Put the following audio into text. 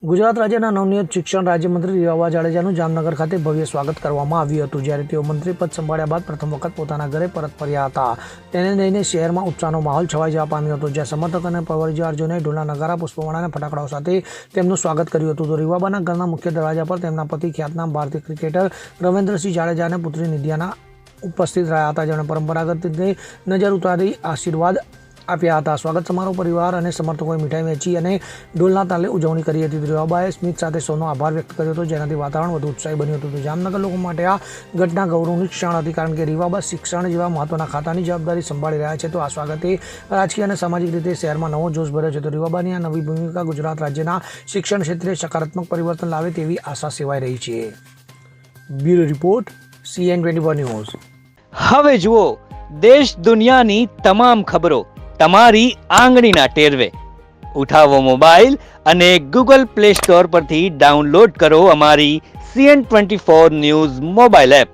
ગુજરાત રાજ્યના નવનિયુક્ત શિક્ષણ રાજ્યમંત્રી રીવાબા જાડેજાનું જામનગર ખાતે ભવ્ય સ્વાગત કરવામાં આવ્યું હતું. જ્યારે તેઓ મંત્રી પદ સંભાળ્યા બાદ પ્રથમ વખત પોતાના ઘરે પરત ફર્યા હતા. તેને લઈને શહેરમાં ઉત્સાહનો માહોલ છવાઈ જવા પામ્યો હતો, જ્યાં સમર્થક અને પરિવારજનોએ ઢોલના નગારા, પુષ્પમાળા અને ફટાકડાઓ સાથે તેમનું સ્વાગત કર્યું હતું. તો રીવાબાના ઘરના મુખ્ય દરવાજા પર તેમના પતિ ખ્યાતનામ ભારતીય ક્રિકેટર રવિન્દ્રસિંહ જાડેજા અને પુત્રી નિધિયાના ઉપસ્થિત રહ્યા હતા, જેમણે પરંપરાગત રીતે નજર ઉતારી આશીર્વાદ આપ્યા હતા. સ્વાગત સમારોહ પરિવાર અને સમર્થકોએ મીઠાઈ વહેંચી અને ઢોલના તાલે ઉજવણી કરી હતી. રીવાબાએ સ્મિત સાથે સૌનો આભાર વ્યક્ત કર્યો હતો, જેનાથી વાતાવરણ વધુ ઉત્સાહી બન્યું હતું. જામનગર લોકો માટે આ ઘટના ગૌરવની ક્ષણ હતી, કારણ કે રીવાબા શિક્ષણ જેવા મહત્વના ખાતાની જવાબદારી સંભાળી રહ્યા છે. તો આ સ્વાગતે રાજકીય અને સામાજિક રીતે શહેરમાં નવો જોશ ભર્યો છે. તો રીવાબાની આ નવી ભૂમિકા ગુજરાત રાજ્યના શિક્ષણ ક્ષેત્રે સકારાત્મક પરિવર્તન લાવે તેવી આશા સેવાઈ રહી છે. Bureau report, CN24 news. હવે જુઓ દેશ દુનિયાની તમામ ખબરો તમારી આંગળીના ટેરવે. ઉઠાવો મોબાઈલ અને Google Play Store પરથી ડાઉનલોડ કરો અમારી CN24 ન્યૂઝ મોબાઈલ એપ.